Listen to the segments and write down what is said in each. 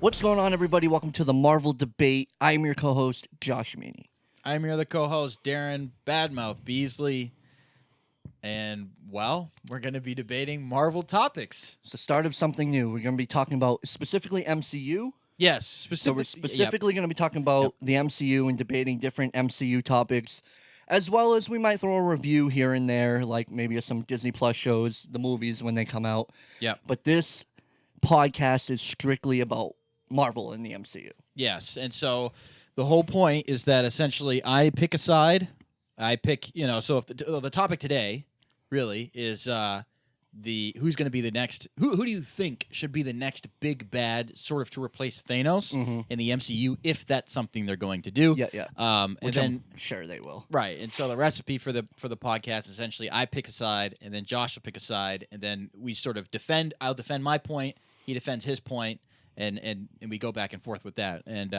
What's going on, everybody? Welcome to the Marvel Debate. I'm your co-host, Josh Meany. I'm your other co-host, Darren Badmouth Beasley. And, well, we're going to be debating Marvel topics. It's the start of something new. We're going to be talking about specifically MCU. Yes. So we're specifically going to be talking about the MCU and debating different MCU topics, as well as we might throw a review here and there, like maybe some Disney Plus shows, the movies when they come out. Yep. But this podcast is strictly about Marvel and the MCU. Yes. And so the whole point is that essentially I pick a side. I pick, so if the topic today really is who's going to be the next, who do you think should be the next big bad sort of to replace Thanos in the MCU, if that's something they're going to do. Yeah. And Which then I'm sure they will. Right. And so the recipe for the podcast, essentially, I pick a side, and then Josh will pick a side, and then we sort of defend. I'll defend my point, he defends his point, and we go back and forth with that. And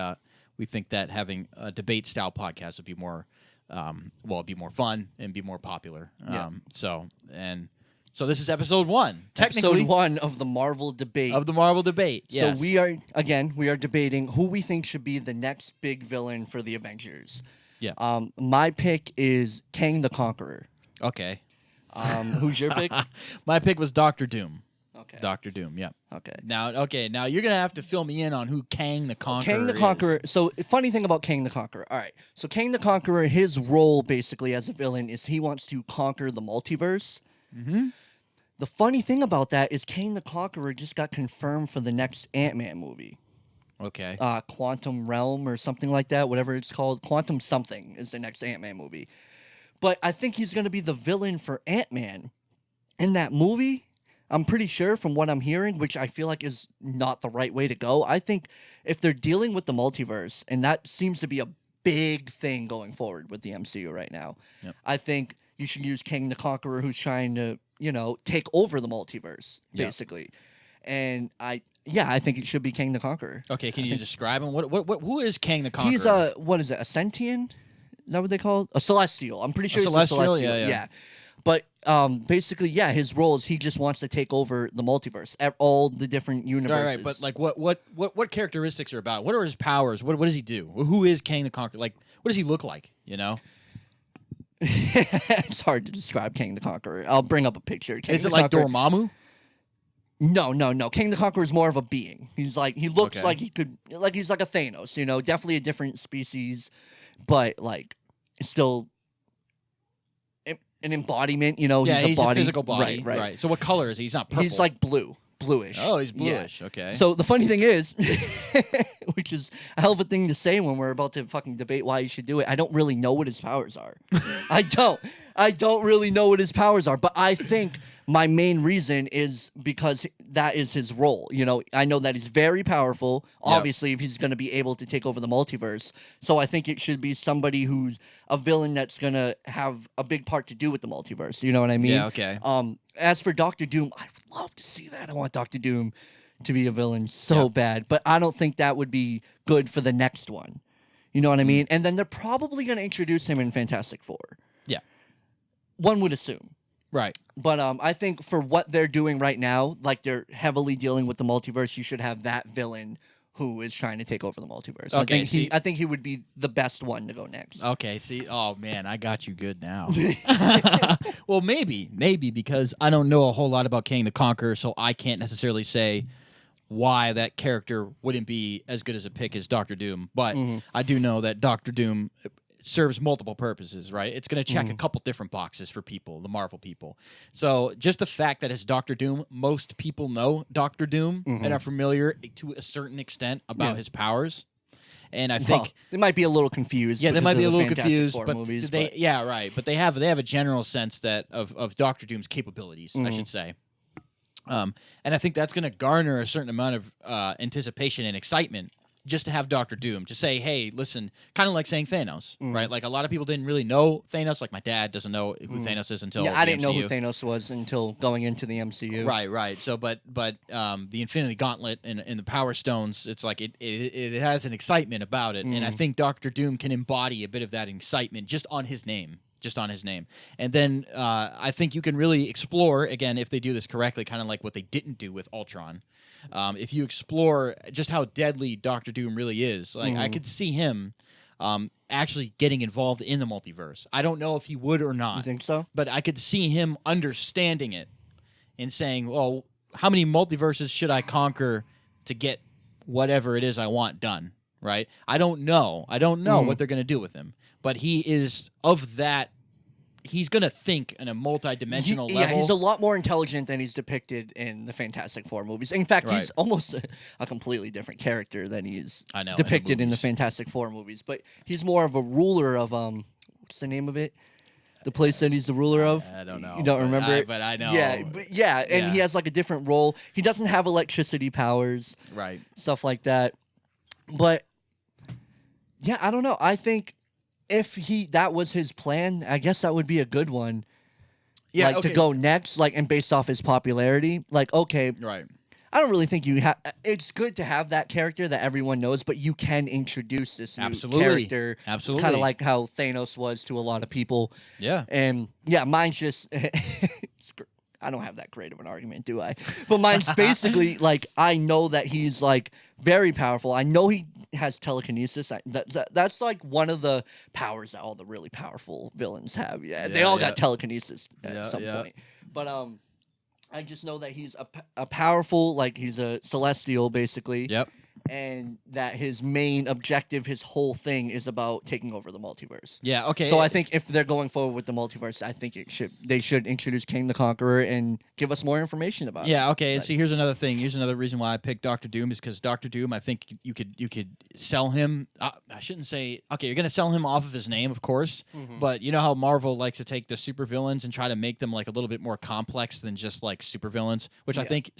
we think that having a debate style podcast would be more, be more fun and be more popular. So this is episode 1, technically. Episode 1 of the Marvel Debate. Of the Marvel Debate, yes. So we are debating who we think should be the next big villain for the Avengers. Yeah. My pick is Kang the Conqueror. Okay. Who's your pick? My pick was Doctor Doom. Okay. Doctor Doom, yeah. Okay. Now you're going to have to fill me in on who Kang the Conqueror Kang the Conqueror. is. So, funny thing about Kang the Conqueror. All right. So, Kang the Conqueror, his role basically as a villain is he wants to conquer the multiverse. Mm-hmm. The funny thing about that is Kang the Conqueror just got confirmed for the next Ant-Man movie. Okay. Quantum Realm or something like that, whatever it's called. Quantum something is the next Ant-Man movie. But I think he's going to be the villain for Ant-Man. In that movie, I'm pretty sure from what I'm hearing, which I feel like is not the right way to go. I think if they're dealing with the multiverse, and that seems to be a big thing going forward with the MCU right now, Yep. I think you should use Kang the Conqueror, who's trying to, take over the multiverse, basically. And I think it should be Kang the Conqueror. Okay, can you describe him? Who is Kang the Conqueror? He's a Sentient? Is that what they call it? A Celestial. I'm pretty sure he's a Celestial? Celestial. Yeah. But basically, his role is he just wants to take over the multiverse, all the different universes. Right, but like what characteristics are about? What are his powers? What does he do? Who is Kang the Conqueror? Like, what does he look like? It's hard to describe Kang the Conqueror. I'll bring up a picture. Is it like Dormammu? No. Kang the Conqueror is more of a being. He looks Okay. like he's like a Thanos, definitely a different species, but like still an embodiment, Yeah, he's a physical body. Right. So what color is he? He's not purple. He's like bluish. Oh, he's bluish. Yeah. Okay. So the funny thing is, which is a hell of a thing to say when we're about to fucking debate why you should do it, I don't really know what his powers are. I don't really know what his powers are, but I think my main reason is because that is his role. I know that he's very powerful, obviously, if he's going to be able to take over the multiverse. So I think it should be somebody who's a villain that's going to have a big part to do with the multiverse. You know what I mean? Yeah, okay. As for Doctor Doom, I would love to see that. I want Doctor Doom to be a villain so bad, but I don't think that would be good for the next one. You know what I mean? And then they're probably going to introduce him in Fantastic Four. Yeah. One would assume. Right. But I think for what they're doing right now, like they're heavily dealing with the multiverse, you should have that villain who is trying to take over the multiverse. Okay, I think he would be the best one to go next. Okay, see, oh man, I got you good now. Well, maybe because I don't know a whole lot about Kang the Conqueror, so I can't necessarily say why that character wouldn't be as good as a pick as Doctor Doom. But I do know that Doctor Doom serves multiple purposes, right? It's going to check a couple different boxes for people, the Marvel people. So just the fact that it's Doctor Doom, most people know Doctor Doom and are familiar to a certain extent about his powers. And I think they might be a little confused. Yeah, they might be a little Fantastic confused, Four but movies, yeah, right. But they have a general sense that of Doctor Doom's capabilities, I should say. And I think that's going to garner a certain amount of anticipation and excitement just to have Doctor Doom, to say, hey, listen, kind of like saying Thanos, right? Like a lot of people didn't really know Thanos. Like my dad doesn't know who Thanos is until I the didn't know who MCU. Thanos was until going into the MCU. Right. So, but the Infinity Gauntlet and the Power Stones, it's like it has an excitement about it, and I think Doctor Doom can embody a bit of that excitement just on his name. just on his name. And then I think you can really explore, again, if they do this correctly, kind of like what they didn't do with Ultron. If you explore just how deadly Doctor Doom really is, like I could see him actually getting involved in the multiverse. I don't know if he would or not. You think so? But I could see him understanding it and saying, well, how many multiverses should I conquer to get whatever it is I want done, right? I don't know. I don't know what they're going to do with him. But he is of that. He's going to think in a multi-dimensional level. Yeah, he's a lot more intelligent than he's depicted in the Fantastic Four movies. In fact, he's almost a completely different character than he's depicted in the Fantastic Four movies. But he's more of a ruler of what's the name of it? The place that he's the ruler of? I don't know. You don't remember it? But I know. Yeah, and he has like a different role. He doesn't have electricity powers. Right. Stuff like that. But yeah, I don't know. I think if that was his plan, I guess that would be a good one. Yeah, to go next, and based off his popularity, okay, right. I don't really think you have. It's good to have that character that everyone knows, but you can introduce this new character, kind of like how Thanos was to a lot of people. Yeah, and yeah, mine's just. I don't have that great of an argument, do I? But mine's basically I know that he's very powerful. I know he has telekinesis. That's one of the powers that all the really powerful villains have. Yeah, they all got telekinesis at some point. But I just know that he's a powerful, he's a celestial, basically. Yep. And that his main objective, his whole thing, is about taking over the multiverse. Yeah. Okay. So I think if they're going forward with the multiverse, I think they should introduce Kang the Conqueror and give us more information about it. Yeah. Okay. And see, here's another thing. Here's another reason why I picked Doctor Doom is because Doctor Doom, I think you could sell him. I shouldn't say. Okay, you're gonna sell him off of his name, of course. But you know how Marvel likes to take the supervillains and try to make them a little bit more complex than just supervillains, which I think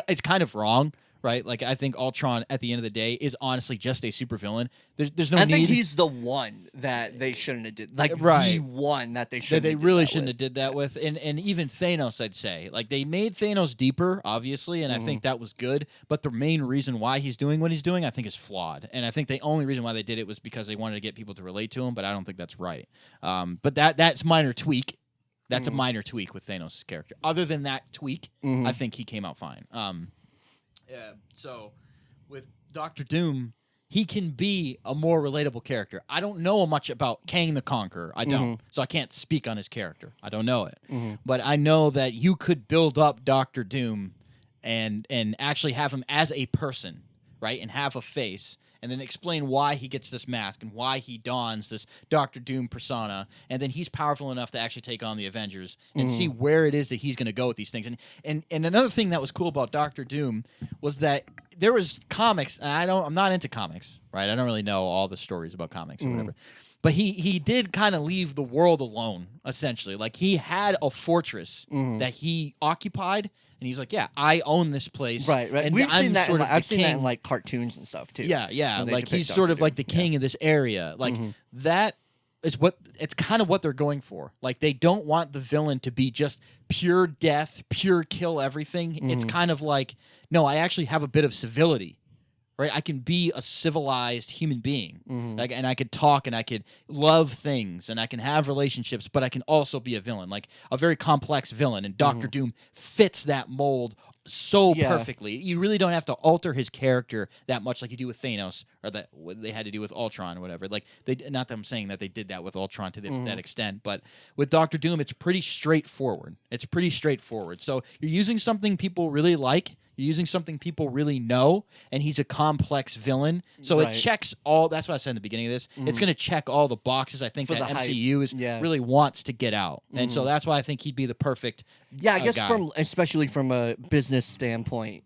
is kind of wrong. Right, I think Ultron at the end of the day is honestly just a supervillain. There's no need. I think he's the one that they shouldn't have did. The one that they shouldn't. They really shouldn't have did that with, and even Thanos, I'd say, they made Thanos deeper, obviously, and I think that was good. But the main reason why he's doing what he's doing, I think, is flawed. And I think the only reason why they did it was because they wanted to get people to relate to him. But I don't think that's right. But that's minor tweak. That's a minor tweak with Thanos' character. Other than that tweak, I think he came out fine. Yeah, so with Doctor Doom, he can be a more relatable character. I don't know much about Kang the Conqueror. I don't. So I can't speak on his character. I don't know it. But I know that you could build up Doctor Doom and actually have him as a person, right? And have a face. And then explain why he gets this mask and why he dons this Doctor Doom persona. And then he's powerful enough to actually take on the Avengers and see where it is that he's going to go with these things. And another thing that was cool about Doctor Doom was that there was comics. And I'm not into comics, right? I don't really know all the stories about comics or whatever. But he did kind of leave the world alone, essentially. He had a fortress that he occupied. And he's like, yeah, I own this place. Right. And We've seen that. I've seen that in cartoons and stuff too. Yeah. He's sort of the king of this area. That is it's kind of what they're going for. They don't want the villain to be just pure death, pure kill everything. It's kind of no, I actually have a bit of civility. Right, I can be a civilized human being, and I could talk, and I could love things, and I can have relationships, but I can also be a villain, a very complex villain. And Doctor Doom fits that mold so perfectly. You really don't have to alter his character that much, like you do with Thanos, or that they had to do with Ultron, or whatever. Not that I'm saying that they did that with Ultron to that extent, but with Doctor Doom, it's pretty straightforward. So you're using something people really like. You're using something people really know, and he's a complex villain. So it checks all. That's what I said in the beginning of this. It's going to check all the boxes I think that MCU really wants to get out. And so that's why I think he'd be the perfect I guess guy. especially from a business standpoint,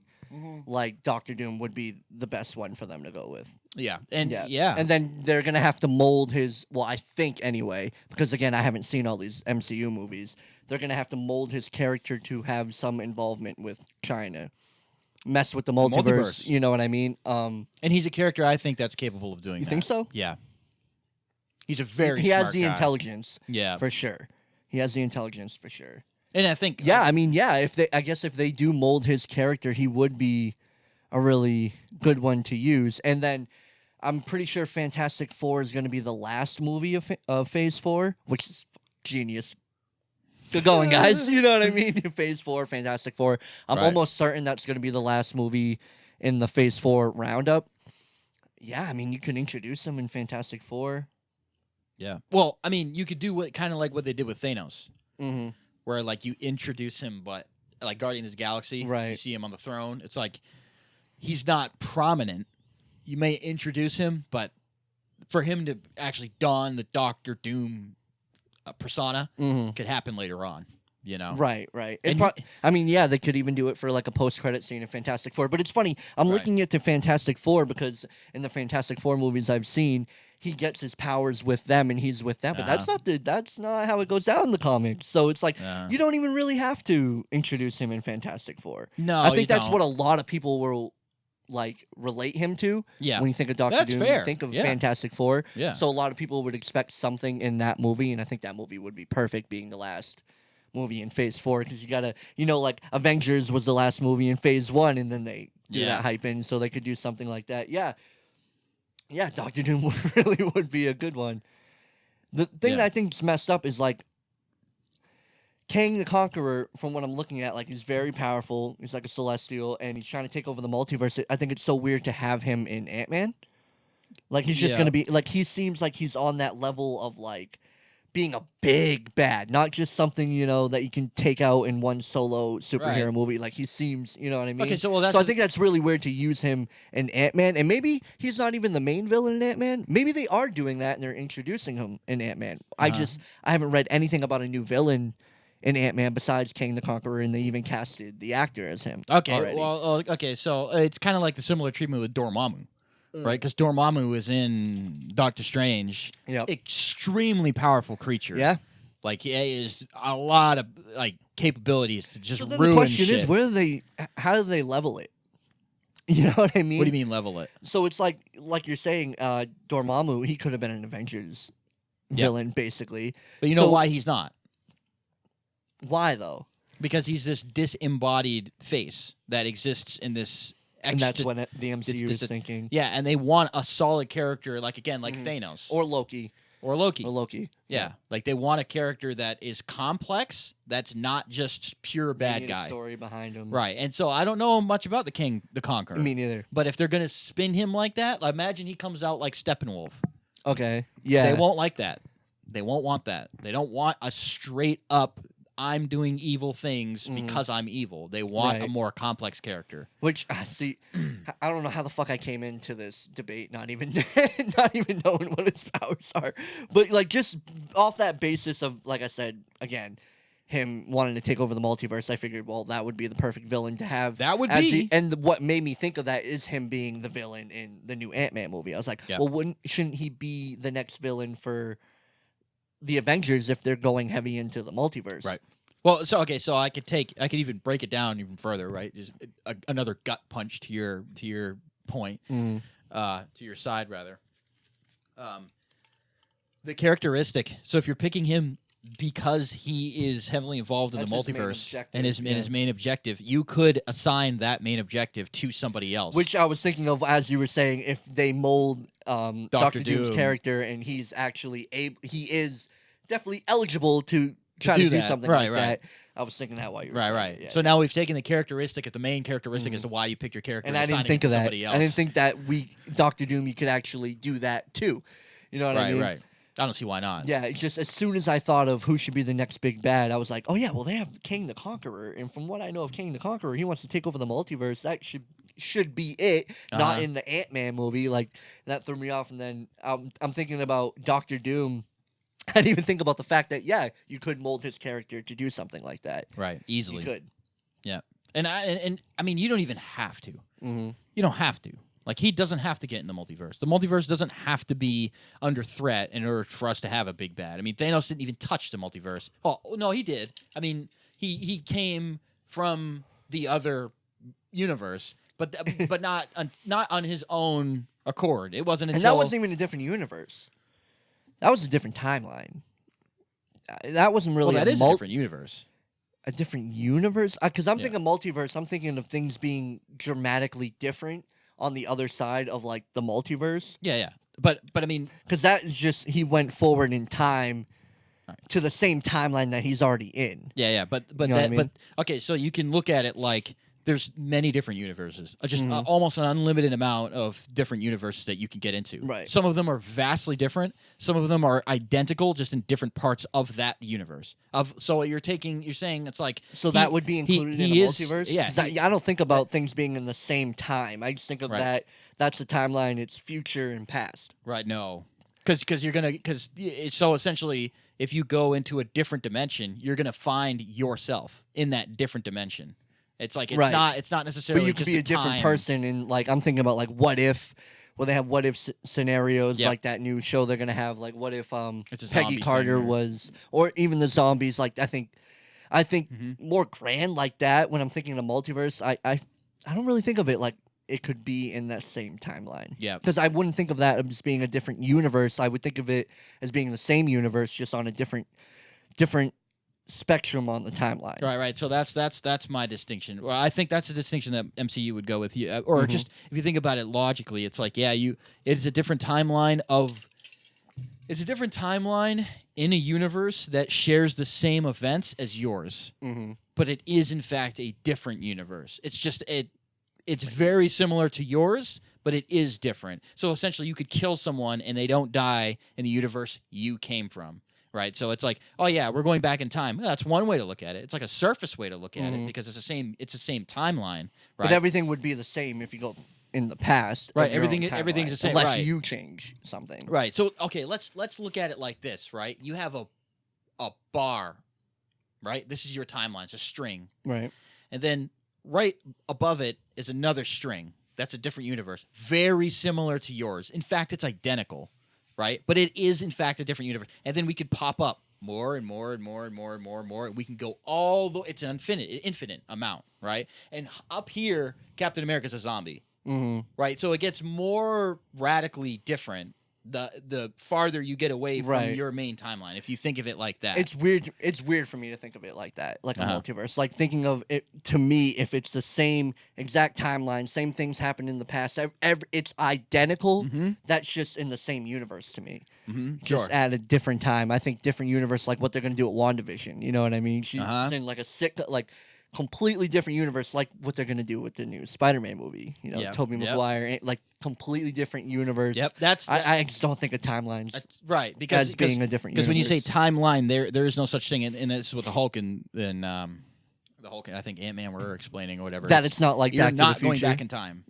Doctor Doom would be the best one for them to go with. Yeah. And then they're going to have to mold his, I think anyway, because again, I haven't seen all these MCU movies. They're going to have to mold his character to have some involvement with China. Mess with the multiverse, you know what I mean? And he's a character I think that's capable of doing that. You think so? Yeah. He's a very He smart has the guy. intelligence. Yeah. For sure. He has the intelligence for sure. And I think if they do mold his character, he would be a really good one to use. And then I'm pretty sure Fantastic Four is going to be the last movie of Phase 4, which is genius. Good going, guys. You know what I mean? Phase 4, Fantastic Four. I'm Right. almost certain that's going to be the last movie in the Phase 4 roundup. Yeah, I mean, you could introduce him in Fantastic Four. Yeah. Well, I mean, you could do what kind of like what they did with Thanos, Mm-hmm. where like you introduce him, but like Guardians of the Galaxy, Right. you see him on the throne. It's like he's not prominent. You may introduce him, but for him to actually don the Doctor Doom persona Mm-hmm. could happen later on. You know. Right, right. And I mean, yeah, they could even do it for like a post-credit scene in Fantastic Four. But it's funny, I'm Right. looking at the Fantastic Four because in the Fantastic Four movies I've seen, he gets his powers with them and he's with them. But that's not how it goes down in the comics. So it's like you don't even really have to introduce him in Fantastic Four. No, I think you that's don't. what a lot of people will like relate him to. Yeah. When you think of Doctor That's Doom, fair. you think of Yeah. Fantastic Four. Yeah. So a lot of people would expect something in that movie, and I think that movie would be perfect being the last movie in Phase 4 because you gotta, like Avengers was the last movie in Phase 1, and then they do that hype in, so they could do something like that. Yeah, Doctor Doom really would be a good one. The thing that I think's messed up is like Kang the Conqueror. From what I'm looking at, like he's very powerful. He's like a celestial, and he's trying to take over the multiverse. I think it's so weird to have him in Ant-Man. Like he's just gonna be like he seems like he's on that level of like being a big bad, not just something, that you can take out in one solo superhero movie. Like he seems, you know what I mean? Okay, so I think that's really weird to use him in Ant-Man, and maybe he's not even the main villain in Ant-Man. Maybe they are doing that and they're introducing him in Ant-Man. I haven't read anything about a new villain in Ant-Man besides Kang the Conqueror, and they even casted the actor as him. Okay, already. okay, so it's kind of like the similar treatment with Dormammu. Right, because Dormammu is in Doctor Strange. Yep. Extremely powerful creature. Yeah. Like he is a lot of like capabilities to just So then ruin the question shit. is, how do they level it? You know what I mean? What do you mean level it? So it's like you're saying, Dormammu, he could have been an Avengers villain, basically. But you know why he's not? Why though? Because he's this disembodied face that exists in this. And that's what the MCU is thinking. Yeah, and they want a solid character, like Thanos or Loki. Or Loki. Or Loki. Yeah. Like they want a character that is complex, that's not just pure bad guy. A story behind him. Right. And so I don't know much about the King the Conqueror. Me neither. But if they're gonna spin him like that, imagine he comes out like Steppenwolf. Okay. Yeah. They won't like that. They won't want that. They don't want a straight up I'm doing evil things because I'm evil. They want a more complex character. Which see, I don't know how the fuck I came into this debate, not even knowing what his powers are, but like just off that basis of, like I said again, him wanting to take over the multiverse. I figured, well, that would be the perfect villain to have. That would be. What made me think of that is him being the villain in the new Ant-Man movie. I was like, well, shouldn't he be the next villain for the Avengers if they're going heavy into the multiverse? Right. Well, so I could even break it down even further, right? Just another gut punch to your point, to your side rather. The characteristic. So if you're picking him because he is heavily involved in the multiverse and his main objective, you could assign that main objective to somebody else. Which I was thinking of as you were saying, if they mold Dr. Doom's character and he's actually he is definitely eligible to try to do something like that. I was thinking that while you were saying right. it. Yeah, so now we've taken the characteristic, the main characteristic as to why you picked your character, and I didn't think of that. I didn't think that Dr. Doom, you could actually do that too. You know what I mean? Right. I don't see why not. Yeah, it's just as soon as I thought of who should be the next big bad, I was like, oh yeah, well they have King the Conqueror, and from what I know of King the Conqueror, he wants to take over the multiverse. That should be it, not in the Ant-Man movie. Like that threw me off, and then I'm thinking about Dr. Doom. I didn't even think about the fact that you could mold his character to do something like that. Right, easily. You could. Yeah, and I mean, you don't even have to. Mm-hmm. You don't have to. Like he doesn't have to get in the multiverse. The multiverse doesn't have to be under threat in order for us to have a big bad. I mean, Thanos didn't even touch the multiverse. Oh no, he did. I mean, he came from the other universe, but not on his own accord. It wasn't until that wasn't even a different universe. That was a different timeline. That wasn't really a different universe. A different universe? Because I'm thinking multiverse. I'm thinking of things being dramatically different on the other side of like the multiverse. Yeah. But I mean, because that is just he went forward in time to the same timeline that he's already in. Yeah, but You know what I mean? okay, so you can look at it like there's many different universes, just Mm-hmm. almost an unlimited amount of different universes that you can get into. Right. Some of them are vastly different. Some of them are identical, just in different parts of that universe. So you're saying it's like So that would be included in a multiverse? Yeah, 'Cause I don't think about things being in the same time. I just think of Right. that's the timeline, it's future and past. right. No, because so essentially, if you go into a different dimension, you're gonna find yourself in that different dimension. It's like Right. it's not necessarily But you could just be a different time. person, and like I'm thinking about like what if, well, they have what if scenarios, Yep. like that new show they're gonna have, like what if It's a Peggy zombie Carter thing, or- was, or even the zombies. Like I think Mhm. more grand like that when I'm thinking of multiverse. I don't really think of it like it could be in that same timeline. Yeah. Because I wouldn't think of that as being a different universe. I would think of it as being the same universe, just on a different spectrum on the timeline. Right. So that's my distinction. Well, I think that's a distinction that MCU would go with. Or just if you think about it logically, it's like it's a different timeline in a universe that shares the same events as yours, but it is in fact a different universe. It's just it's very similar to yours, but it is different. So essentially, you could kill someone and they don't die in the universe you came from. Right, so it's like, oh yeah, we're going back in time. Well, that's one way to look at it. It's like a surface way to look at it because it's the same timeline, right? But everything would be the same if you go in the past. of Right, your own everything's the timeline, same, unless right. you change something. Right. So okay, let's look at it like this, right? You have a bar, right? This is your timeline. It's a string, Right. and then right above it is another string. That's a different universe, very similar to yours. In fact, it's identical. Right, but it is in fact a different universe, and then we could pop up more and more and more and more and more and more. And we can go all the. It's an infinite amount, right? And up here, Captain America's a zombie, right? So it gets more radically different the farther you get away from Right. your main timeline. If you think of it like that, It's weird. It's weird for me to think of it like that, like a Uh-huh. multiverse. Like thinking of it to me, if it's the same exact timeline, same things happened in the past, it's identical. That's just in the same universe to me. Just sure. at a different time. I think different universe, like what they're gonna do at WandaVision. You know what I mean? She's Uh-huh. in like a completely different universe, like what they're gonna do with the new Spider-Man movie. You know, Yep, Tobey yep. Maguire, like completely different universe. Yep, I just don't think of timelines. That's right, because as being a different when you say universe. timeline, there is no such thing, and this is what the Hulk and the Hulk and I think Ant-Man were explaining or whatever. That it's not like you're Back to the not going Future. back in time,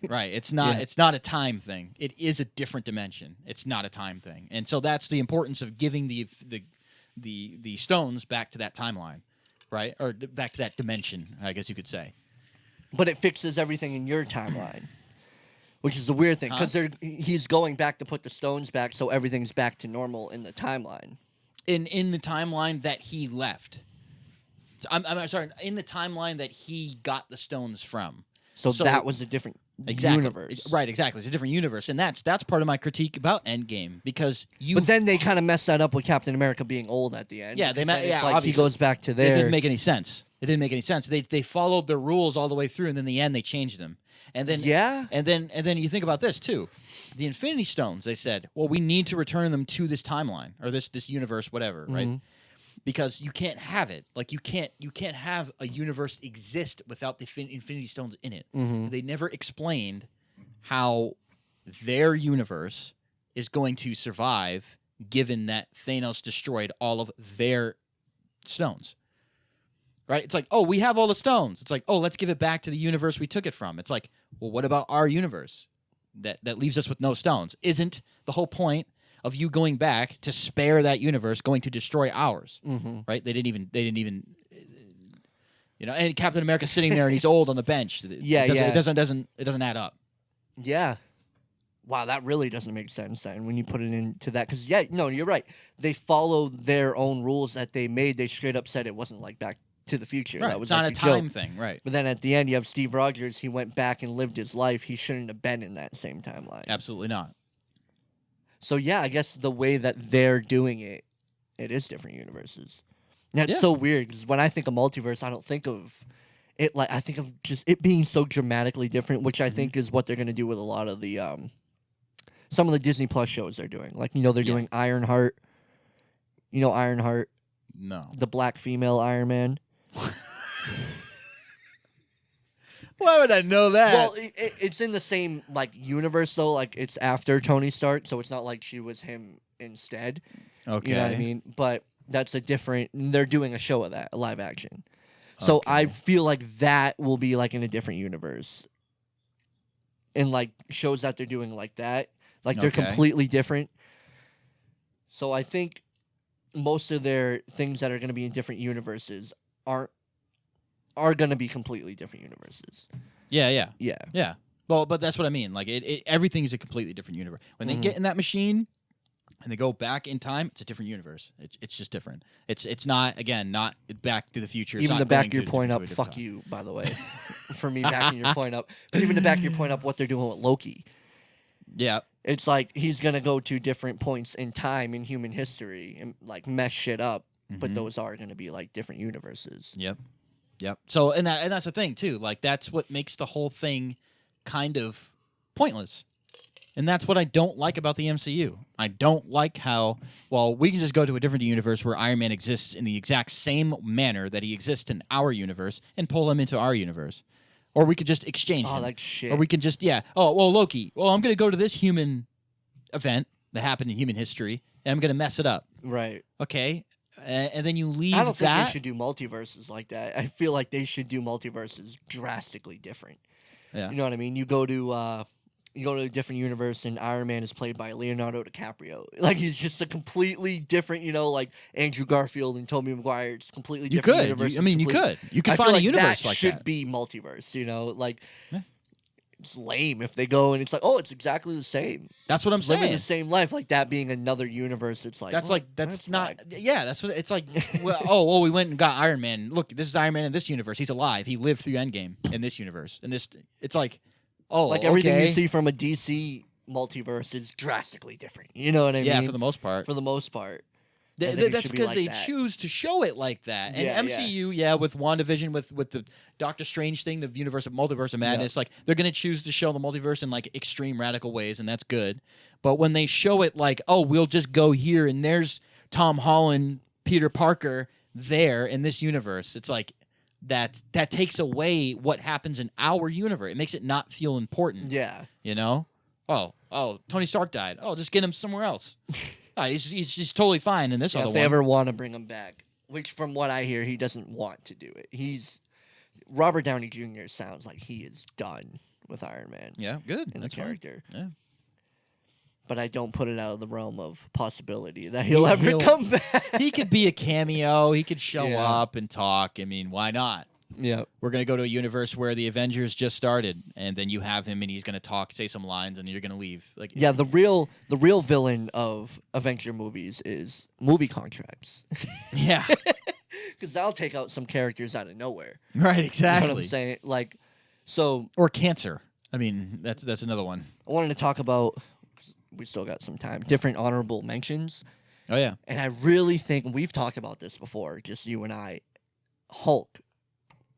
right? It's not. Yeah. It's not a time thing. It is a different dimension. It's not a time thing, and so that's the importance of giving the stones back to that timeline, right, or back to that dimension, I guess you could say. But it fixes everything in your timeline, which is the weird thing because he's going back to put the stones back, so everything's back to normal in the timeline. In the timeline that he left. I'm sorry. In the timeline that he got the stones from. So that was a different universe, Right, exactly. It's a different universe, and that's part of my critique about Endgame because you. But then they kind of messed that up with Captain America being old at the end. Yeah, they because yeah, it's like he obviously. goes back to It there. didn't make any sense. It didn't make any sense. They followed the rules all the way through, and then in the end they changed them. And then and then you think about this too, the Infinity Stones. They said, well, we need to return them to this timeline or this universe, whatever, right? Because you can't have it. Like you can't have a universe exist without the Infinity Stones in it. They never explained how their universe is going to survive given that Thanos destroyed all of their stones. Right? It's like, oh, we have all the stones. It's like, oh, let's give it back to the universe we took it from. It's like, well, what about our universe that leaves us with no stones? Isn't the whole point of you going back to spare that universe going to destroy ours? Right? They didn't even and Captain America's sitting there and he's old on the bench. It doesn't add up. Yeah. Wow, that really doesn't make sense then when you put it into that. Because, you're right. They followed their own rules that they made. They straight up said it wasn't like Back to the Future. Right. That was it's not like a a joke. time thing, right? But then at the end, you have Steve Rogers. He went back and lived his life. He shouldn't have been in that same timeline. Absolutely not. So, yeah, I guess the way that they're doing it, it is different universes. And that's so weird because when I think of multiverse, I don't think of it like I think of just it being so dramatically different, which I think is what they're going to do with a lot of the some of the Disney Plus shows they're doing. Like, they're doing Ironheart. You know Ironheart, No. the black female Iron Man. Why would I know that? Well, it's in the same like universe though. Like it's after Tony Stark, so it's not like she was him instead. Okay. You know what I mean? But that's a different. They're doing a show of that, a live action. So I Okay. feel like that will be like in a different universe. And like shows that they're doing like that, like they're Okay. completely different. So I think most of their things that are going to be in different universes are going to be completely different universes. Yeah. Yeah. Well, but that's what I mean. Like everything is a completely different universe. When they Mhm. get in that machine and they go back in time, it's a different universe. It's just different. It's not Back to the Future. It's Even not to back going your to a point different- up, to a fuck different you, by the way, for me backing your point up. But even to back your point up, what they're doing with Loki, time. Yeah. it's like he's gonna go to different points in time in human history and like mess shit up. But Mhm. those are gonna be like different universes. Yep. So and that's the thing too. Like that's what makes the whole thing kind of pointless. And that's what I don't like about the MCU. I don't like how we can just go to a different universe where Iron Man exists in the exact same manner that he exists in our universe and pull him into our universe. Or we could just exchange Oh, him. like shit. Or we can just Loki. Well, I'm going to go to this human event that happened in human history and I'm going to mess it up. Right. Okay? And then you leave I don't think that. they should do multiverses like that. I feel like they should do multiverses drastically different. Yeah. You know what I mean? You go to a different universe and Iron Man is played by Leonardo DiCaprio. Like he's just a completely different, like Andrew Garfield and Tobey Maguire. It's completely You different could. universes. You could I feel find like a universe that like should that. be multiverse. Like Yeah. it's lame if they go and it's like, oh, it's exactly the same. That's what I'm Living saying. the same life, like that being another universe. It's like That's oh, like that's not. whack. Yeah, that's what it's like. We went and got Iron Man. Look, this is Iron Man in this universe. He's alive. He lived through Endgame in this universe. And it's like, Like everything okay. you see from a DC multiverse is drastically different. You know what I Yeah, mean? for the most part. For the most part. I think it That's should be because like they that. choose to show it like that. And Yeah, MCU, with WandaVision, with the Doctor Strange thing, the multiverse of madness, like they're gonna choose to show the multiverse in like extreme radical ways, and that's good. But when they show it like, oh, we'll just go here and there's Tom Holland, Peter Parker there in this universe, it's like that takes away what happens in our universe. It makes it not feel important. Yeah. You know? Oh, Tony Stark died. Oh, just get him somewhere else. He's totally fine in this Yeah, other if one. they ever want to bring him back, which from what I hear, he doesn't want to do it. Robert Downey Jr. sounds like he is done with Iron Man Yeah, good. in That's the fine. character. Yeah. But I don't put it out of the realm of possibility that he'll ever he'll- come back. He could be a cameo. He could show Yeah. up and talk. I mean, why not? Yeah. We're going to go to a universe where the Avengers just started, and then you have him, and he's going to talk, say some lines, and then you're going to leave. Like, Yeah, the real villain of Avenger movies is movie contracts. yeah, Because that'll take out some characters out of nowhere. right, You exactly. know what I'm saying? Like, so Or cancer. I mean, that's another one. I wanted to talk about, 'cause we still got some time, different honorable mentions. Oh yeah, And I really think, we've talked about this before, just you and I, Hulk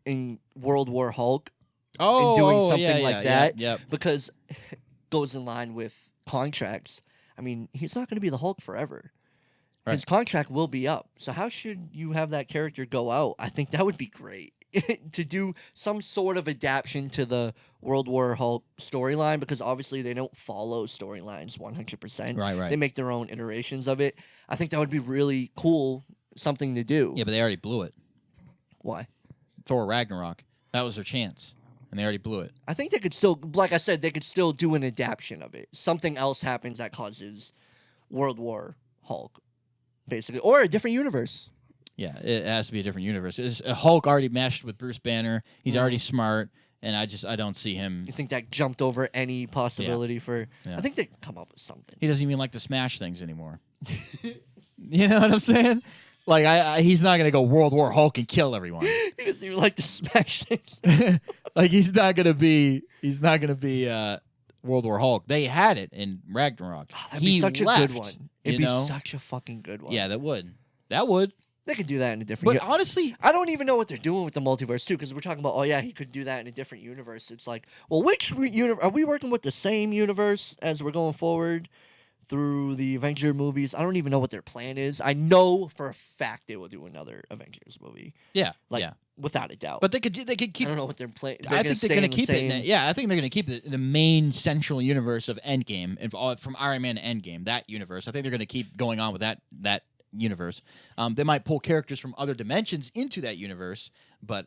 in World War Hulk, doing something yeah, like yeah, that. Yep. because it goes in line with contracts. I mean, he's not going to be the Hulk forever. Right. His contract will be up. So how should you have that character go out? I think that would be great to do some sort of adaptation to the World War Hulk storyline, because obviously they don't follow storylines 100%. Right. They make their own iterations of it. I think that would be really cool, something to do. Yeah, but they already blew it. Why? Thor Ragnarok. That was their chance, and they already blew it. I think they could still, like I said, they could still do an adaptation of it. Something else happens that causes World War Hulk, basically, or a different universe. Yeah, it has to be a different universe. Hulk already meshed with Bruce Banner. He's already smart, and I don't see him. You think that jumped over any possibility for? Yeah. I think they come up with something. He doesn't even like to smash things anymore. You know what I'm saying? Like he's not gonna go World War Hulk and kill everyone. He doesn't even like to smash things. Like he's not gonna be World War Hulk. They had it in Ragnarok. Oh, that'd be such left, a good one. It'd you be know? such a fucking good one. Yeah, that would. They could do that in a different. But honestly, I don't even know what they're doing with the multiverse too, because we're talking about, oh yeah, he could do that in a different universe. It's like, well, which universe are we working with? The same universe as we're going forward through the Avenger movies. I don't even know what their plan is. I know for a fact they will do another Avengers movie, Yeah, like yeah. without a doubt. But they could I keep. don't know what they're playing. I think they're going to keep it. Yeah, I think they're going to keep the main central universe of Endgame and from Iron Man to Endgame. That universe. I think they're going to keep going on with that universe. They might pull characters from other dimensions into that universe, but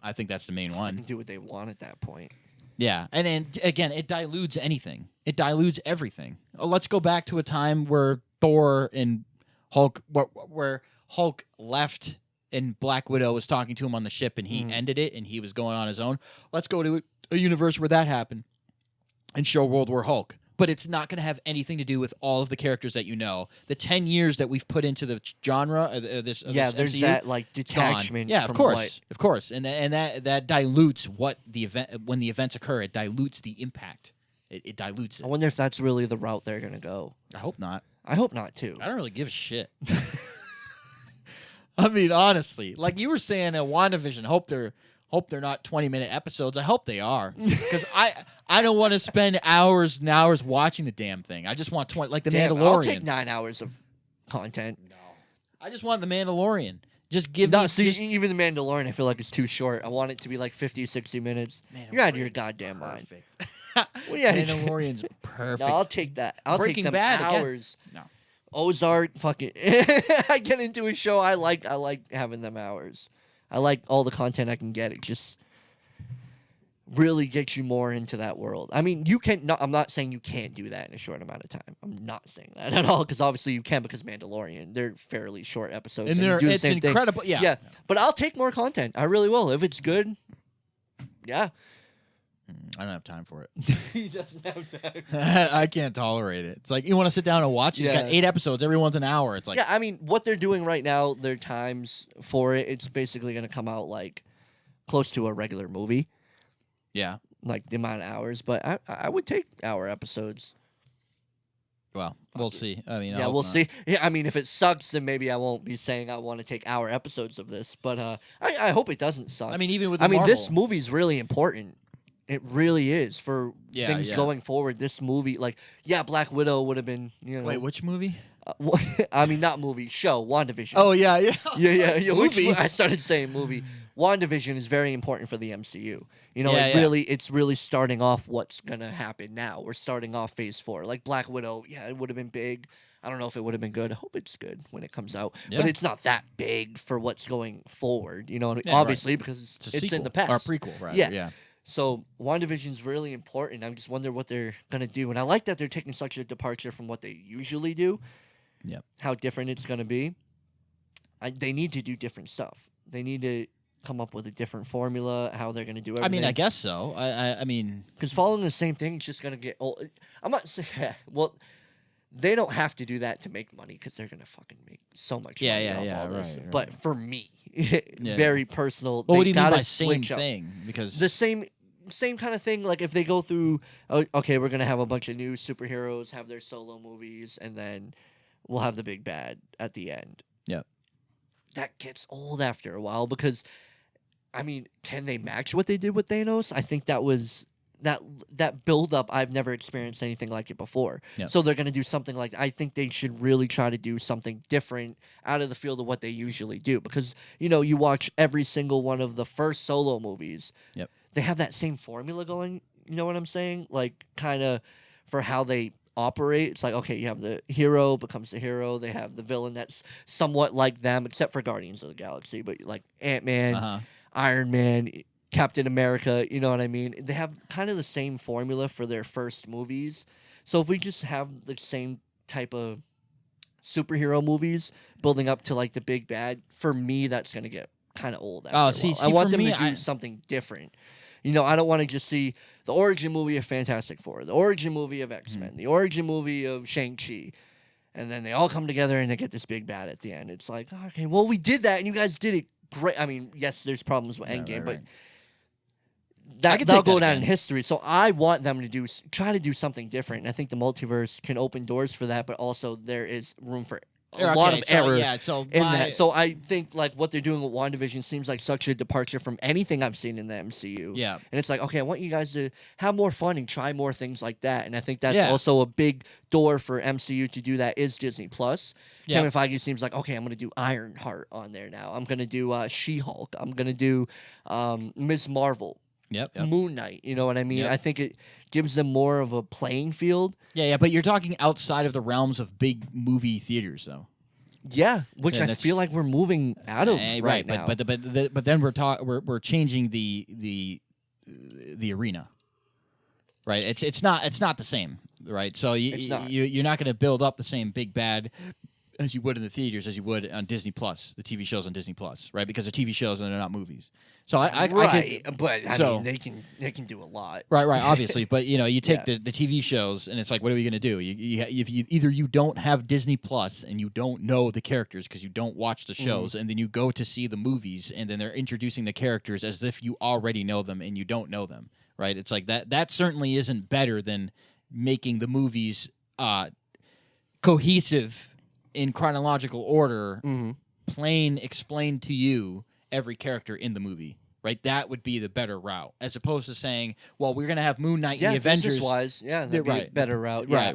I think that's the main They one. can do what they want at that point. Yeah, and then again, it dilutes anything. It dilutes everything. Let's go back to a time where Thor and Hulk, where Hulk left and Black Widow was talking to him on the ship, and he ended it, and he was going on his own. Let's go to a universe where that happened and show World War Hulk. But it's not going to have anything to do with all of the characters that you know. The 10 years that we've put into the genre of this There's MCU, that like detachment. yeah, from of course, and that dilutes what the event when the events occur. It dilutes the impact. It dilutes I it. wonder if that's really the route they're gonna go. I hope not. I hope not too. I don't really give a shit. I mean, honestly, like you were saying, at WandaVision, hope they're not 20-minute episodes. I hope they are, because I don't want to spend hours and hours watching the damn thing. I just want 20, like the Mandalorian. I'll take 9 hours of content. No, I just want the Mandalorian. Just give No, me. see, just, even the Mandalorian, I feel like it's too short. I want it to be like 50, 60 minutes. You're out of your goddamn mind. Perfect. What are you out of your- Mandalorian's perfect. No, I'll take that. I'll Breaking take them Bad again. hours. No. Ozark, fucking. I get into a show. I like having them hours. I like all the content I can get. It just really gets you more into that world. I mean, you can. No, I'm not saying you can't do that in a short amount of time. I'm not saying that at all, because obviously you can, because Mandalorian, they're fairly short episodes, And you they're do the it's same thing. incredible. Yeah. Yeah, but I'll take more content. I really will if it's good. Yeah. I don't have time for it. He doesn't have time. I can't tolerate it. It's like you want to sit down and watch it. It's got Yeah. 8 episodes. Every one's an hour. It's like Yeah, I mean, what they're doing right now, their times for it, it's basically going to come out like close to a regular movie, yeah. like the amount of hours. But I would take hour episodes. Well, we'll see. I mean, I Yeah, hope we'll not. see. Yeah, I mean, if it sucks, then maybe I won't be saying I want to take hour episodes of this. But I hope it doesn't suck. I mean, even with I mean, Marvel, this movie's really important. It really is for Yeah, things yeah. going forward. This movie, like, yeah, Black Widow would have been, you know. Wait, which movie? I mean, not movie, show, WandaVision. Oh yeah. Yeah. Movie. I started saying movie. WandaVision is very important for the MCU. You know, Yeah, yeah. it's really starting off what's gonna happen now. We're starting off Phase 4. Like Black Widow, yeah, it would have been big. I don't know if it would have been good. I hope it's good when it comes out. Yeah. But it's not that big for what's going forward. You know what I mean? Yeah, right. Obviously, because It's a it's sequel, in the past. or a prequel, rather. Yeah. Yeah. So WandaVision's really important. I just wonder what they're gonna do. And I like that they're taking such a departure from what they usually do. Yep. How different it's gonna be. They need to do different stuff. They need to come up with a different formula, how they're going to do everything. I mean, I guess so. I mean, because following the same thing is just going to get old. I'm not saying, well, they don't have to do that to make money, because they're going to fucking make so much money off all this. right. But for me, Yeah. very personal. what do they you mean gotta by same switch up. thing? Because The same kind of thing. Like if they go through, oh, okay, we're going to have a bunch of new superheroes have their solo movies, and then we'll have the big bad at the end. Yep. That gets old after a while, because I mean, can they match what they did with Thanos? I think that was that build up. I've never experienced anything like it before. Yep. So they're going to do something like, I think they should really try to do something different out of the field of what they usually do, because you know, you watch every single one of the first solo movies. Yep. They have that same formula going, you know what I'm saying? Like kind of for how they operate. It's like, okay, you have the hero becomes the hero. They have the villain that's somewhat like them, except for Guardians of the Galaxy, but like Ant-Man, Iron Man, Captain America, you know what I mean? They have kind of the same formula for their first movies. So if we just have the same type of superhero movies building up to like the big bad, for me, that's going to get kind of old after a while. I want for them me, to do something different. You know, I don't want to just see the origin movie of Fantastic Four, the origin movie of X-Men, the origin movie of Shang-Chi, and then they all come together and they get this big bad at the end. It's like, okay, well, we did that and you guys did it great. I mean, yes, there's problems with Endgame, but that'll go down in history. So I want them to try to do something different. And I think the multiverse can open doors for that, but also there is room for a lot of error so in that. So I think like what they're doing with WandaVision seems like such a departure from anything I've seen in the MCU. Yeah. And it's like, okay, I want you guys to have more fun and try more things like that. And I think that's Yeah. also a big door for MCU to do that is Disney Plus. Yeah. Kevin Feige seems like, okay, I'm going to do Ironheart on there now. I'm going to do She-Hulk. I'm going to do Ms. Marvel. Yep. Moon Knight, you know what I mean? Yep. I think it gives them more of a playing field. Yeah, but you're talking outside of the realms of big movie theaters, though. Yeah, which Yeah, I feel like we're moving out of right now. But then we're changing the arena, right? It's not the same, right? So you're not going to build up the same big bad as you would in the theaters as you would on Disney Plus, the TV shows on Disney Plus, right? Because they're TV shows and they're not movies. So I mean they can do a lot. Right, obviously. But you take the TV shows and it's like, what are we gonna do? If you either you don't have Disney Plus and you don't know the characters because you don't watch the shows, and then you go to see the movies and then they're introducing the characters as if you already know them and you don't know them. Right? It's like that certainly isn't better than making the movies cohesive in chronological order, plain explained to you every character in the movie, right? That would be the better route, as opposed to saying, "Well, we're gonna have Moon Knight in the Avengers." Wise, that'd be a better route. Right.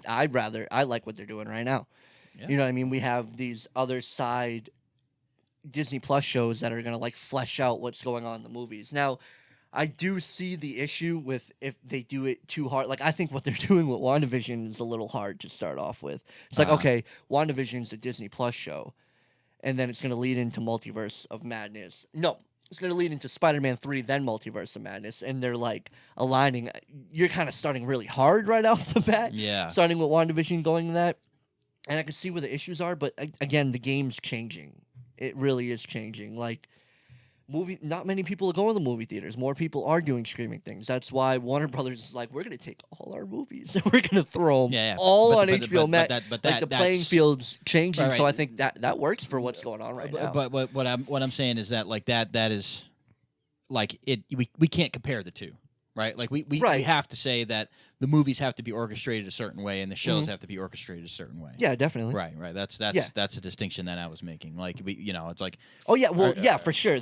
I like what they're doing right now. Yeah. You know what I mean? We have these other side Disney Plus shows that are gonna like flesh out what's going on in the movies. Now, I do see the issue with if they do it too hard. Like, I think what they're doing with WandaVision is a little hard to start off with. It's like, okay, WandaVision's a Disney Plus show, and then it's going to lead into Multiverse of Madness. No, it's going to lead into Spider-Man 3, then Multiverse of Madness, and they're, like, aligning. You're kind of starting really hard right off the bat. Yeah. Starting with WandaVision, going to that. And I can see where the issues are, but, again, the game's changing. It really is changing. Like, not many people are going to the movie theaters. More people are doing streaming things. That's why Warner Brothers is like, we're going to take all our movies and we're going to throw them all on HBO Max. Like the playing field's changing, so I think that works for what's going on right now. But what I'm saying is that like that is like it. We can't compare the two, right? Like we have to say that the movies have to be orchestrated a certain way and the shows have to be orchestrated a certain way. Yeah, definitely. Right. That's a distinction that I was making. Like it's like, oh yeah, well for sure.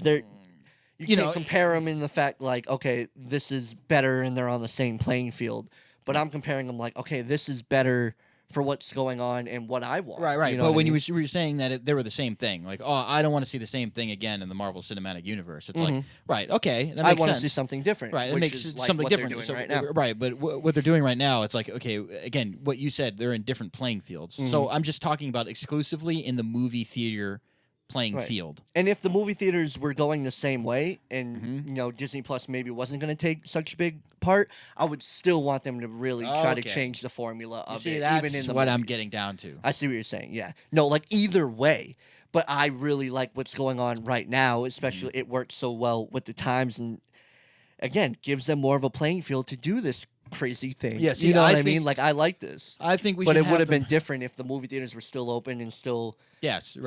You can't compare them in the fact like, okay, this is better and they're on the same playing field. But I'm comparing them like, okay, this is better for what's going on and what I want. Right. You know but when you were saying that they were the same thing, like, oh, I don't want to see the same thing again in the Marvel Cinematic Universe. It's like, right, okay, that makes sense. I want to see something different. Right, it makes something different. They're doing right now. Right, but what they're doing right now, it's like, okay, again, what you said, they're in different playing fields. So I'm just talking about exclusively in the movie theater playing field. And if the movie theaters were going the same way and Disney Plus maybe wasn't going to take such a big part, I would still want them to really try to change the formula of it. That's even in the what movies. I'm getting down to. I see what you're saying. Yeah. No, like either way. But I really like what's going on right now, especially it works so well with the times and again, gives them more of a playing field to do this crazy thing. Yes, you know what I mean? Like I like this. I think we But should it would have been different if the movie theaters were still open and still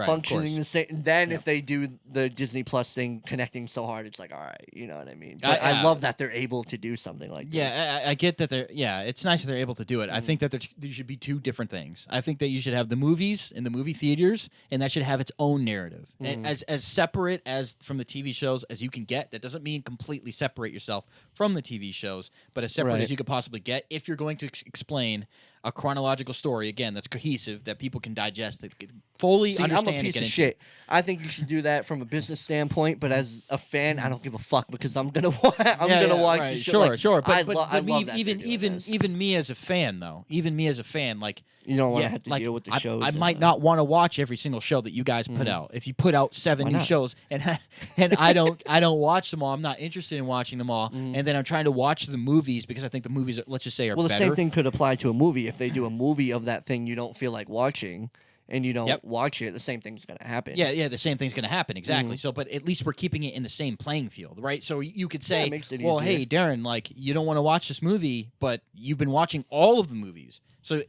functioning the same. Then if they do the Disney Plus thing connecting so hard, it's like, all right, you know what I mean? But I love that they're able to do something like this. Yeah, I get that it's nice that they're able to do it. I think that there should be two different things. I think that you should have the movies in the movie theaters, and that should have its own narrative. And as separate as from the TV shows as you can get. That doesn't mean completely separate yourself from the TV shows, but as separate as you could possibly get if you're going to explain a chronological story, again, that's cohesive, that people can digest, that can fully understand. I'm a piece of shit. I think you should do that from a business standpoint, but as a fan, I don't give a fuck because I'm gonna watch the show. Sure. But I love that even me as a fan, though, like, you don't want to have to deal with the shows. I might not want to watch every single show that you guys put out. If you put out 7 new shows and I don't watch them all, I'm not interested in watching them all, and then I'm trying to watch the movies because I think the movies, let's just say, are better. Well, the same thing could apply to a movie. If they do a movie of that thing you don't feel like watching and you don't watch it, the same thing's going to happen. Yeah, the same thing's going to happen, exactly. So, but at least we're keeping it in the same playing field, right? So you could say, well, hey, Darren, like, you don't want to watch this movie, but you've been watching all of the movies. So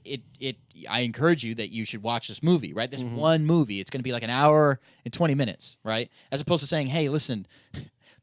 I encourage you that you should watch this movie, right? This one movie. It's going to be like an hour and 20 minutes, right? As opposed to saying, hey, listen,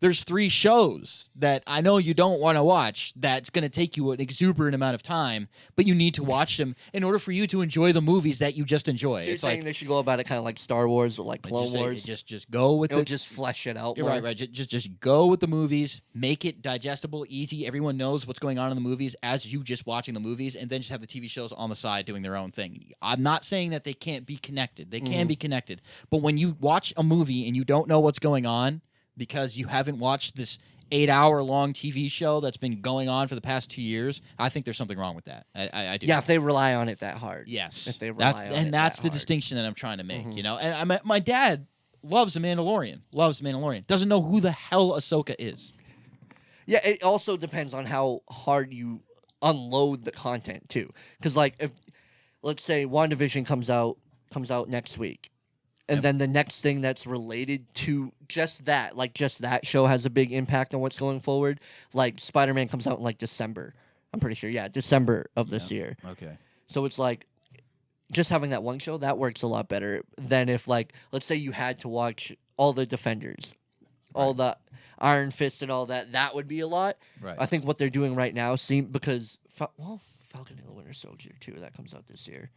there's 3 shows that I know you don't want to watch that's going to take you an exuberant amount of time, but you need to watch them in order for you to enjoy the movies that you just enjoy. So you're It's saying like they should go about it kind of like Star Wars or like Clone Wars. just go with It'll the just flesh it out You're more. right. Just go with the movies. Make it digestible, easy. Everyone knows what's going on in the movies as you just watching the movies, and then just have the TV shows on the side doing their own thing. I'm not saying that they can't be connected. They can be connected. But when you watch a movie and you don't know what's going on because you haven't watched this 8-hour-long TV show that's been going on for the past 2 years, I think there's something wrong with that. I do. Yeah, if they rely on it that hard. Yes. If they rely that's on and it that's that the hard. distinction that I'm trying to make. You know, and my dad loves The Mandalorian. Loves The Mandalorian. Doesn't know who the hell Ahsoka is. Yeah, it also depends on how hard you unload the content too. Because like, if let's say WandaVision comes out next week, and then the next thing that's related to just that show has a big impact on what's going forward. Like Spider-Man comes out in like December. I'm pretty sure. Yeah, December of this year. Okay. So it's like just having that one show that works a lot better than if like let's say you had to watch all the Defenders, all the Iron Fist and all that. That would be a lot. Right. I think what they're doing right now because Falcon and the Winter Soldier too that comes out this year.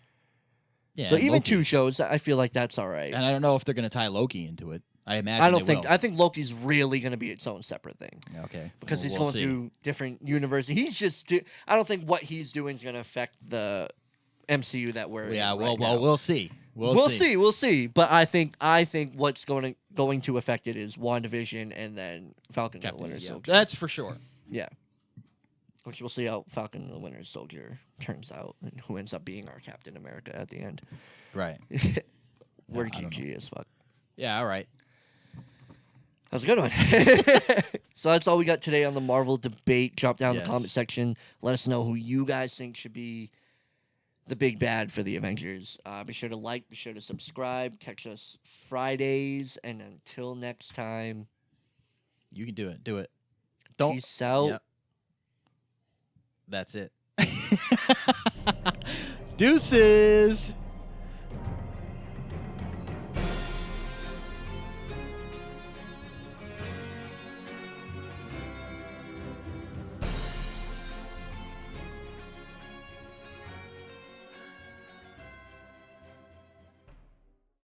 Yeah. So and even Loki. 2 shows, I feel like that's all right. And I don't know if they're going to tie Loki into it. I imagine I don't they think will. I think Loki's really going to be its own separate thing Okay. because Well, he's we'll going see. through different universes. I don't think what he's doing is going to affect the MCU that we're Yeah. in Well. right Well. now. We'll see. We'll see. But I think what's going to affect it is WandaVision and then Falcon and the Winter Soldier. That's for sure. Yeah. Which we'll see how Falcon and the Winter Soldier turns out and who ends up being our Captain America at the end. Right. We're I don't GG as fuck. Yeah. All right. That was a good one. So that's all we got today on the Marvel debate. Drop down in the Yes. comment section. Let us know who you guys think should be the big bad for the Avengers. Be sure to like, be sure to subscribe. Catch us Fridays. And until next time, You can do it. Do it. Don't. peace out. Yep. That's it. Deuces.